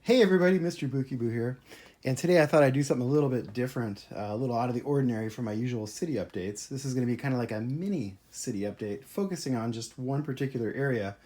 Hey everybody, Mr. Bookie Boo here. And today I thought I'd do something a little bit different, a little out of the ordinary from my usual city updates. This is going to be kind of like a mini city update, focusing on just one particular area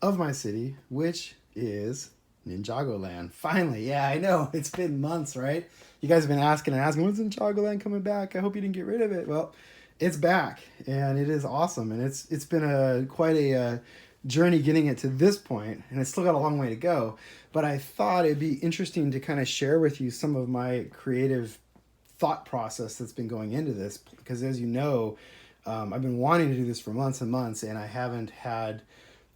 of my city, which is Ninjago Land. Finally, yeah, I know, it's been months, right? You guys have been asking and asking, when's Ninjago Land coming back? I hope you didn't get rid of it. Well, it's back, and it is awesome, and it's been quite a journey getting it to this point, and it's still got a long way to go. But I thought it'd be interesting to kind of share with you some of my creative thought process that's been going into this, because as you know, I've been wanting to do this for months and months, and I haven't had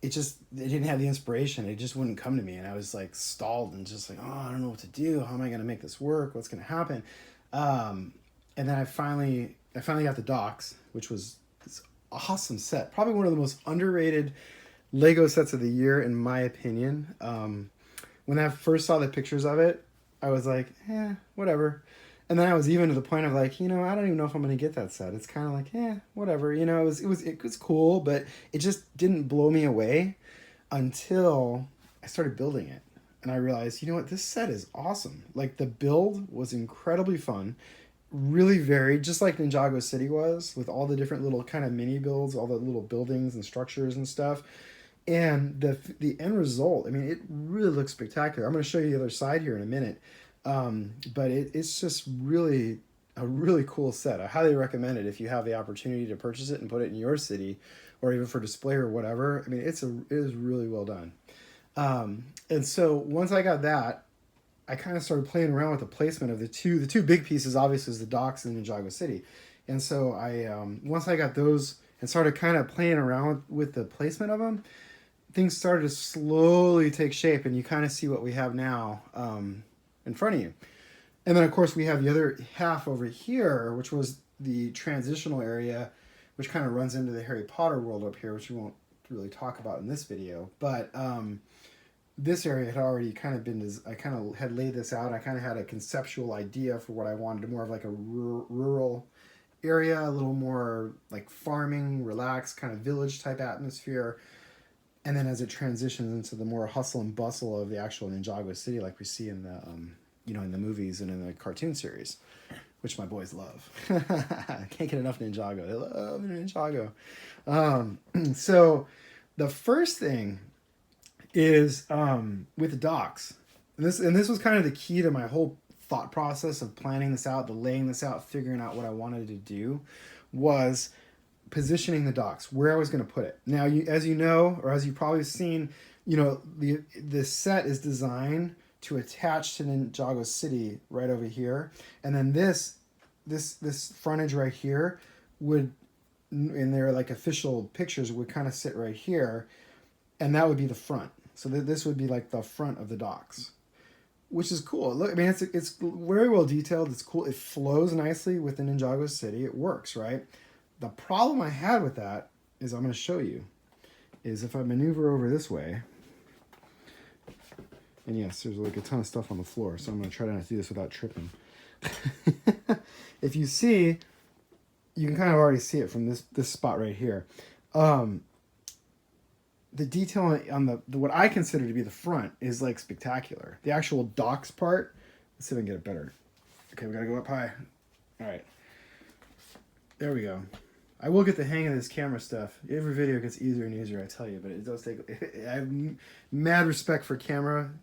it didn't have the inspiration. It just wouldn't come to me, and I was like stalled and just like, oh, I don't know what to do. How am I going to make this work? What's going to happen? And then I finally got the docks, which was this awesome set, probably one of the most underrated Lego sets of the year in my opinion. When I first saw the pictures of it, I was like, whatever. And then I was even to the point of like, I don't even know if I'm gonna get that set. It's kind of like, whatever. It was cool, but it just didn't blow me away until I started building it, and I realized, you know what, this set is awesome. Like the build was incredibly fun, really varied, just like Ninjago City was, with all the different little kind of mini builds, all the little buildings and structures and stuff. And the end result, I mean, it really looks spectacular. I'm going to show you the other side here in a minute. But it's just really a really cool set. I highly recommend it if you have the opportunity to purchase it and put it in your city, or even for display or whatever. I mean, it is really well done. And so once I got that, I kind of started playing around with the placement of the two big pieces. Obviously, is the docks in Ninjago City, and so I once I got those and started kind of playing around with the placement of them, things started to slowly take shape, and you kind of see what we have now in front of you. And then, of course, we have the other half over here, which was the transitional area, which kind of runs into the Harry Potter world up here, which we won't really talk about in this video. But this area had already kind of been, I kind of had laid this out. I kind of had a conceptual idea for what I wanted, more of like a rural area, a little more like farming, relaxed, kind of village type atmosphere. And then as it transitions into the more hustle and bustle of the actual Ninjago City, like we see in the in the movies and in the cartoon series, which my boys love. I can't get enough Ninjago. They love Ninjago. So the first thing is with the docks. And this was kind of the key to my whole thought process of planning this out, the laying this out, figuring out what I wanted to do, was positioning the docks, where I was going to put it. Now, as you know, or as you've probably seen, the set is designed to attach to Ninjago City right over here, and then this frontage right here would, in their like official pictures, would kind of sit right here, and that would be the front. So this would be like the front of the docks, which is cool. Look, I mean, it's very well detailed. It's cool. It flows nicely with the Ninjago City. It works, right? The problem I had with that is, I'm going to show you, is if I maneuver over this way, and yes, there's like a ton of stuff on the floor, so I'm going to try to not do this without tripping. If you see, you can kind of already see it from this spot right here. The detail on the what I consider to be the front is like spectacular. The actual docks part, let's see if I can get it better. Okay, we got to go up high. All right. There we go. I will get the hang of this camera stuff. Every video gets easier and easier, I tell you, but it does take... I have mad respect for cameramen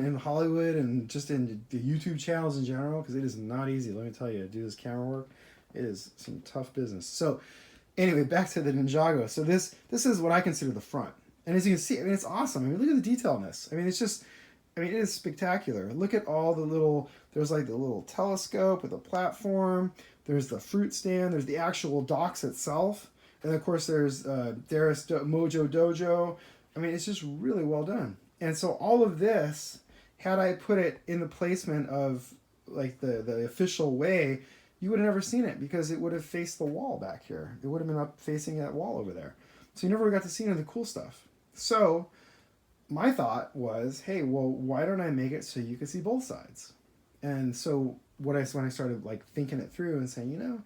in Hollywood and just in the YouTube channels in general, because it is not easy, let me tell you, to do this camera work. It is some tough business. So, anyway, back to the Ninjago. So this is what I consider the front. And as you can see, I mean, it's awesome. I mean, look at the detail in this. I mean, it's just... I mean, it is spectacular. Look at all the little... There's like the little telescope with a platform. There's the fruit stand. There's the actual docks itself. And of course, there's Mojo Dojo. I mean, it's just really well done. And so all of this, had I put it in the placement of like the official way, you would have never seen it, because it would have faced the wall back here. It would have been up facing that wall over there. So you never got to see any of the cool stuff. So my thought was, hey, well, why don't I make it so you can see both sides? And so when I started like thinking it through and saying,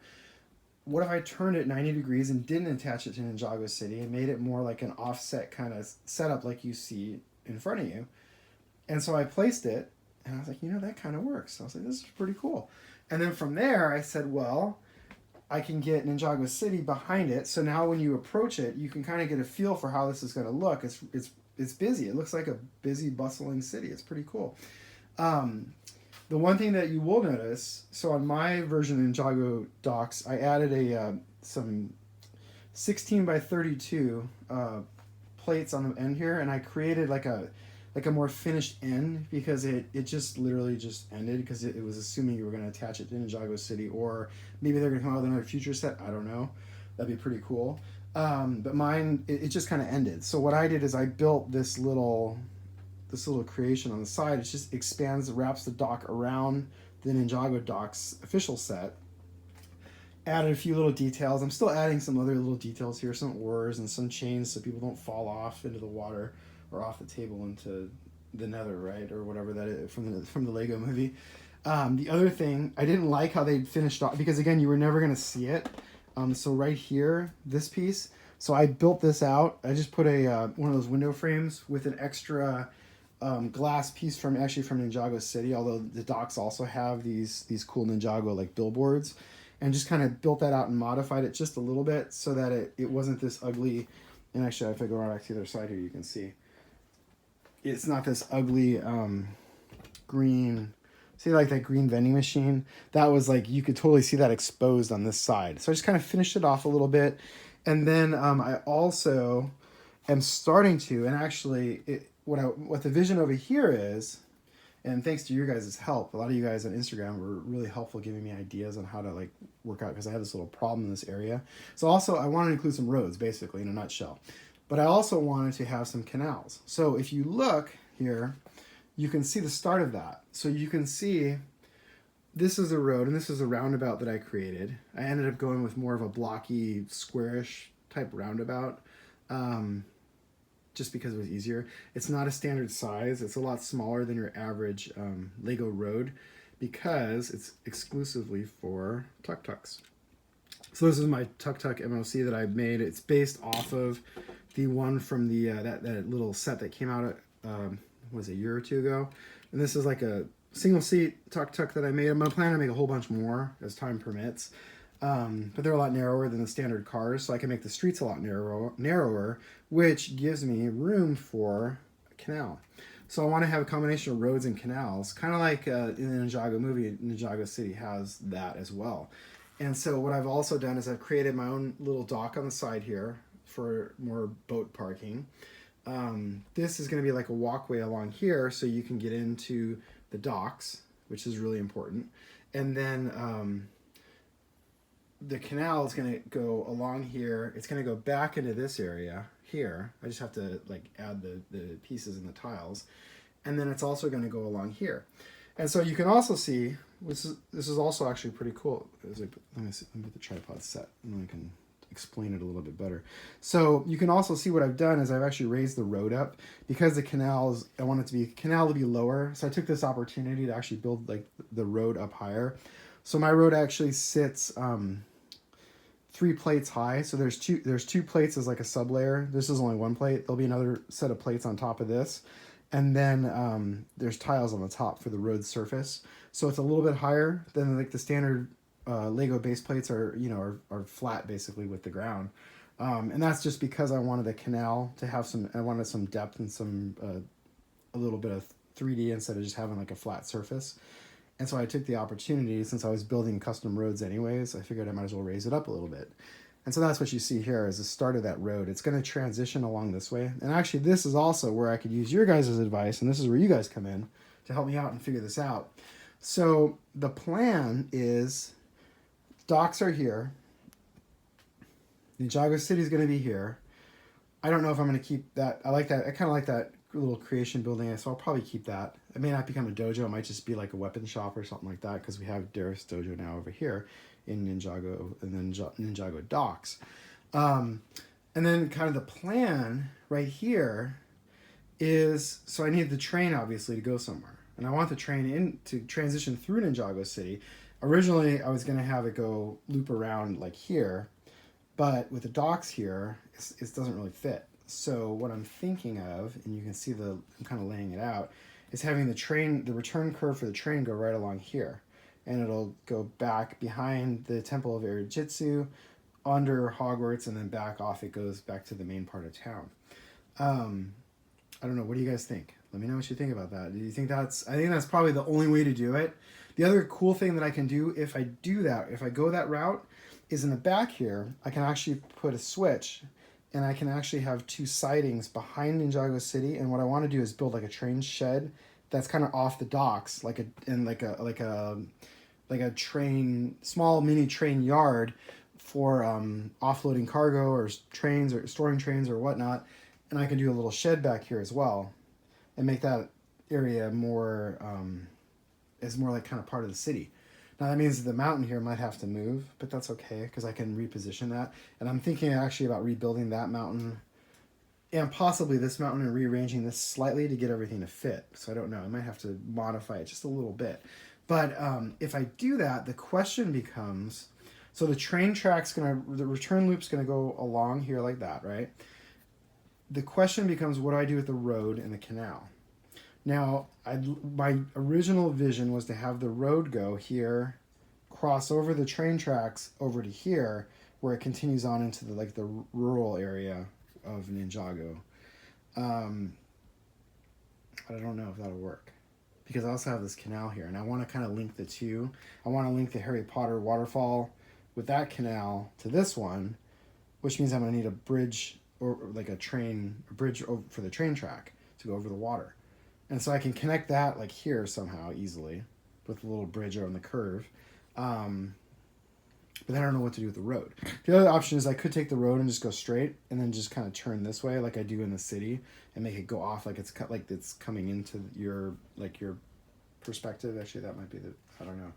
what if I turned it 90 degrees and didn't attach it to Ninjago City and made it more like an offset kind of setup like you see in front of you? And so I placed it, and I was like, that kind of works. I was like, this is pretty cool. And then from there, I said, well, I can get Ninjago City behind it. So now when you approach it, you can kind of get a feel for how this is going to look. It's busy. It looks like a busy, bustling city. It's pretty cool. The one thing that you will notice, so on my version of Ninjago docs, I added some 16 by 32 plates on the end here, and I created like a more finished end because it just literally just ended because it was assuming you were going to attach it to Ninjago City, or maybe they're going to come out with another future set. I don't know. That'd be pretty cool. But mine, it just kind of ended. So what I did is I built this little creation on the side. It just expands, wraps the dock around the Ninjago docks official set. Added a few little details. I'm still adding some other little details here, some oars and some chains so people don't fall off into the water or off the table into the nether, right, or whatever that is from the Lego movie. The other thing, I didn't like how they finished off, because again, you were never going to see it. So right here, this piece, so I built this out. I just put one of those window frames with an extra glass piece from Ninjago City, although the docks also have these cool Ninjago like billboards, and just kind of built that out and modified it just a little bit so that it wasn't this ugly. And actually, if I go around back to the other side here, you can see it's not this ugly green. See, like that green vending machine? That was like, you could totally see that exposed on this side. So I just kind of finished it off a little bit. And then I also am starting to, and actually what the vision over here is, and thanks to your guys' help, a lot of you guys on Instagram were really helpful giving me ideas on how to like work out, because I have this little problem in this area. So also I wanted to include some roads, basically, in a nutshell. But I also wanted to have some canals. So if you look here, you can see the start of that. So you can see this is a road, and this is a roundabout that I created. I ended up going with more of a blocky, squarish type roundabout, just because it was easier. It's not a standard size. It's a lot smaller than your average Lego road, because it's exclusively for tuk-tuks. So this is my tuk-tuk MOC that I made. It's based off of the one from the that little set that came out was a year or two ago. And this is like a single seat tuk-tuk that I made. I'm planning to make a whole bunch more as time permits. But they're a lot narrower than the standard cars, so I can make the streets a lot narrower, which gives me room for a canal. So I want to have a combination of roads and canals, kind of like in the Ninjago movie. Ninjago City has that as well. And so what I've also done is I've created my own little dock on the side here for more boat parking. This is going to be like a walkway along here so you can get into the docks, which is really important. And then the canal is going to go along here. It's going to go back into this area here. I just have to like add the pieces and the tiles. And then it's also going to go along here. And so you can also see, this is also actually pretty cool. Let me get the tripod set, and then I can explain it a little bit better. So you can also see what I've done is I've actually raised the road up, because the canals, I want the canal to be lower. So I took this opportunity to actually build like the road up higher. So my road actually sits 3 plates high. So there's two plates as like a sub layer. This is only 1 plate. There'll be another set of plates on top of this. And then there's tiles on the top for the road surface. So it's a little bit higher than like the standard Lego base plates are flat basically with the ground. And that's just because I wanted the canal to have I wanted some depth and some a little bit of 3D instead of just having like a flat surface. And so I took the opportunity, since I was building custom roads anyways, I figured I might as well raise it up a little bit. And so that's what you see here is the start of that road. It's going to transition along this way. And actually, this is also where I could use your guys' advice, and this is where you guys come in to help me out and figure this out. So the plan is docks are here. Ninjago City is going to be here. I don't know if I'm going to keep that. I like that. I kind of like that little creation building, so I'll probably keep that. It may not become a dojo. It might just be like a weapon shop or something like that, because we have Darius Dojo now over here in Ninjago and then Ninjago docks. And then kind of the plan right here is, so I need the train obviously to go somewhere. And I want the train in to transition through Ninjago City. Originally, I was going to have it go loop around like here, but with the docks here, it doesn't really fit. So what I'm thinking of, and you can see I'm kind of laying it out, is having the return curve for the train go right along here. And it'll go back behind the Temple of Erijitsu, under Hogwarts, and then back off. It goes back to the main part of town. I don't know. What do you guys think? Let me know what you think about that. Do you think I think that's probably the only way to do it. The other cool thing that I can do if I do that, if I go that route, is in the back here, I can actually put a switch and I can actually have two sidings behind Ninjago City. And what I want to do is build like a train shed that's kind of off the docks, like a train, small mini train yard for offloading cargo or trains or storing trains or whatnot. And I can do a little shed back here as well and make that area more, is more like kind of part of the city. Now that means the mountain here might have to move, but that's okay because I can reposition that. And I'm thinking actually about rebuilding that mountain and possibly this mountain and rearranging this slightly to get everything to fit. So I don't know. I might have to modify it just a little bit. But if I do that, the question becomes, so the train track's the return loop's gonna go along here like that, right? The question becomes, what do I do with the road and the canal? Now, my original vision was to have the road go here, cross over the train tracks over to here, where it continues on into the rural area of Ninjago. But I don't know if that'll work because I also have this canal here, and I want to kind of link the two. I want to link the Harry Potter waterfall with that canal to this one, which means I'm going to need a bridge or like a bridge for the train track to go over the water. And so I can connect that like here somehow easily with a little bridge on the curve. But then I don't know what to do with the road. The other option is I could take the road and just go straight and then just kind of turn this way like I do in the city and make it go off like it's coming into your perspective. Actually, that might be I don't know.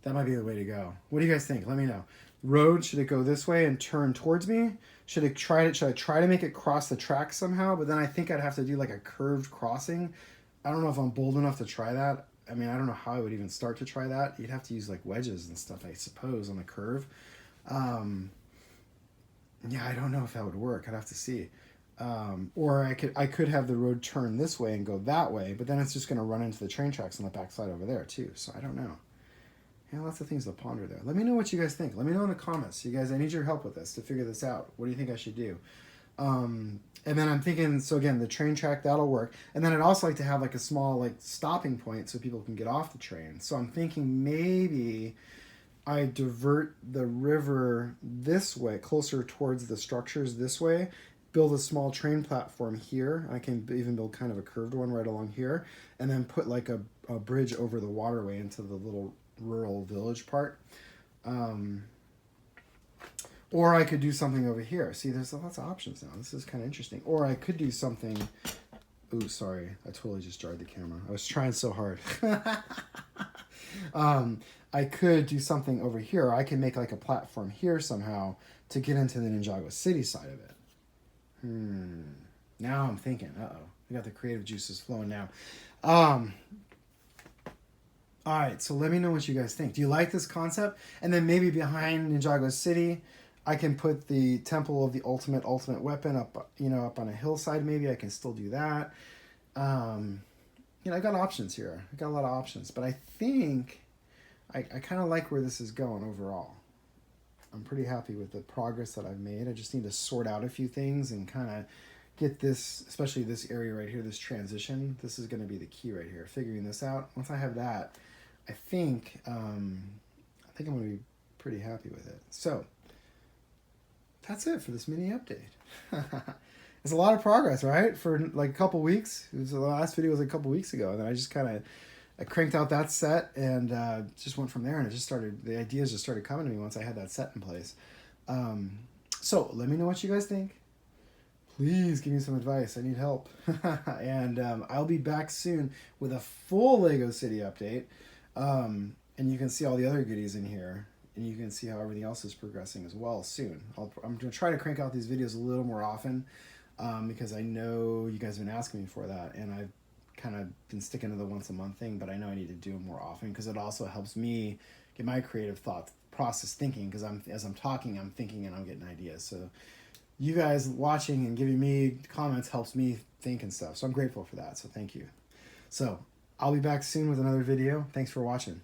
That might be the way to go. What do you guys think? Let me know. Road, should it go this way and turn towards me? Should I try to make it cross the track somehow? But then I think I'd have to do like a curved crossing. I don't know if I'm bold enough to try that. I mean, I don't know how I would even start to try that. You'd have to use like wedges and stuff, I suppose, on the curve. Yeah, I don't know if that would work. I'd have to see. Or I could have the road turn this way and go that way, but then it's just going to run into the train tracks on the backside over there too. So I don't know. Yeah, lots of things to ponder there. Let me know what you guys think. Let me know in the comments. You guys, I need your help with this to figure this out. What do you think I should do? And then I'm thinking, so again, the train track, that'll work. And then I'd also like to have like a small like stopping point so people can get off the train. So I'm thinking maybe I divert the river this way, closer towards the structures this way, build a small train platform here. I can even build kind of a curved one right along here, and then put like a bridge over the waterway into the little rural village part. Or I could do something over here. See, there's lots of options now. This is kind of interesting. Or I could do something... Ooh, sorry. I totally just jarred the camera. I was trying so hard. I could do something over here. I can make like a platform here somehow to get into the Ninjago City side of it. Now I'm thinking. Uh-oh. I got the creative juices flowing now. All right, so let me know what you guys think. Do you like this concept? And then maybe behind Ninjago City... I can put the Temple of the Ultimate Weapon up on a hillside. Maybe I can still do that. I got options here. I got a lot of options, but I think I kind of like where this is going overall. I'm pretty happy with the progress that I've made. I just need to sort out a few things and kind of get this, especially this area right here, this transition. This is going to be the key right here, figuring this out. Once I have that, I think I'm going to be pretty happy with it. So that's it for this mini update. It's a lot of progress, right? For like a couple weeks. The last video was a couple weeks ago, and then I just kind of cranked out that set and just went from there. And the ideas just started coming to me once I had that set in place. So let me know what you guys think. Please give me some advice. I need help. And I'll be back soon with a full Lego City update. And you can see all the other goodies in here. And you can see how everything else is progressing as well soon. I'm going to try to crank out these videos a little more often because I know you guys have been asking me for that. And I've kind of been sticking to the once a month thing, but I know I need to do it more often because it also helps me get my creative thought process thinking because as I'm talking, I'm thinking and I'm getting ideas. So you guys watching and giving me comments helps me think and stuff. So I'm grateful for that. So thank you. So I'll be back soon with another video. Thanks for watching.